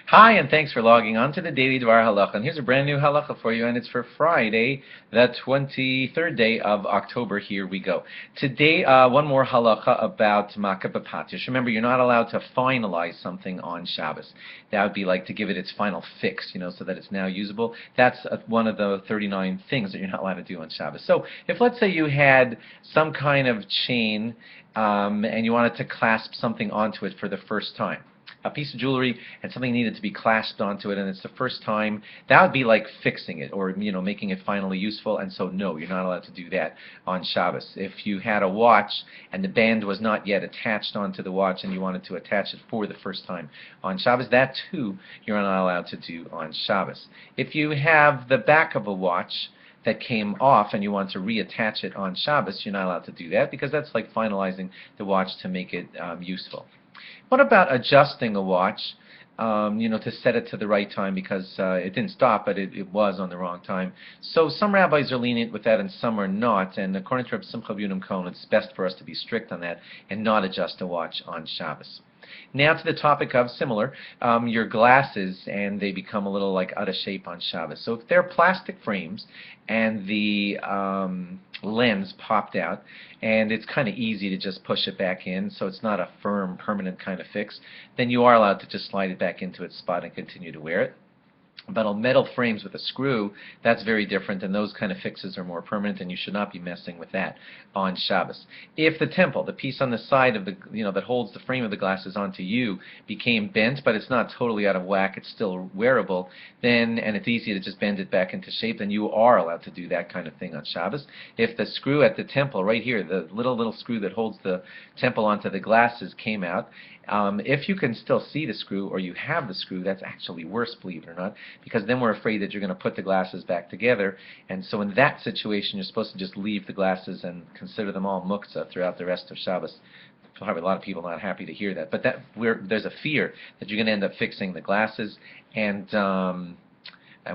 Hi, and thanks for logging on to the Daily DVAR halacha. And here's a brand new halacha for you, and it's for Friday, the 23rd day of October. Here we go. Today, one more halacha about makah b'patish. Remember, you're not allowed to finalize something on Shabbos. That would be like to give it its final fix, so that it's now usable. That's one of the 39 things that you're not allowed to do on Shabbos. So, if let's say you had some kind of chain and you wanted to clasp something onto it for the first time, a piece of jewelry and something needed to be clasped onto it, and it's the first time, that would be like fixing it or making it finally useful. And so no, you're not allowed to do that on Shabbos. If you had a watch and the band was not yet attached onto the watch and you wanted to attach it for the first time on Shabbos, that too you're not allowed to do on Shabbos. If you have the back of a watch that came off and you want to reattach it on Shabbos, you're not allowed to do that, because that's like finalizing the watch to make it useful. What about adjusting a watch, to set it to the right time, because it didn't stop, but it was on the wrong time? So some rabbis are lenient with that and some are not, and according to Reb Simcha Bunim Cohen, it's best for us to be strict on that and not adjust a watch on Shabbos. Now to the topic of similar, your glasses, and they become a little like out of shape on Shabbos. So if they're plastic frames and the lens popped out, and it's kind of easy to just push it back in, so it's not a firm, permanent kind of fix, then you are allowed to just slide it back into its spot and continue to wear it. But on metal frames with a screw, that's very different, and those kind of fixes are more permanent, and you should not be messing with that on Shabbos. If the temple, the piece on the side of the, that holds the frame of the glasses onto you, became bent, but it's not totally out of whack, it's still wearable, then, and it's easy to just bend it back into shape, then you are allowed to do that kind of thing on Shabbos. If the screw at the temple, right here, the little screw that holds the temple onto the glasses came out, if you can still see the screw, or you have the screw, that's actually worse, believe it or not, because then we're afraid that you're going to put the glasses back together, and so in that situation you're supposed to just leave the glasses and consider them all muktzah throughout the rest of Shabbos. Probably a lot of people not happy to hear that, but there's a fear that you're going to end up fixing the glasses, and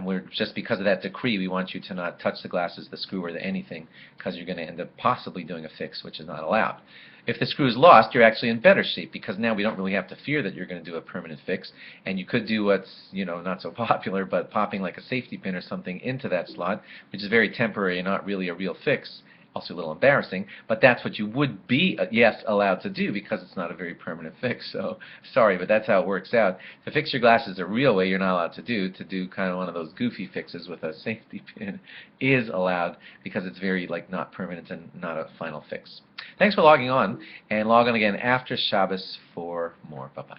we're just because of that decree, we want you to not touch the glasses, the screw, or anything, because you're going to end up possibly doing a fix, which is not allowed. If the screw is lost, you're actually in better shape, because now we don't really have to fear that you're going to do a permanent fix, and you could do what's not so popular, but popping like a safety pin or something into that slot, which is very temporary and not really a real fix. Also a little embarrassing, but that's what you would be, yes, allowed to do, because it's not a very permanent fix. So sorry, but that's how it works out. To fix your glasses a real way, you're not allowed to do kind of one of those goofy fixes with a safety pin is allowed, because it's very not permanent and not a final fix. Thanks for logging on, and log on again after Shabbos for more. Bye-bye.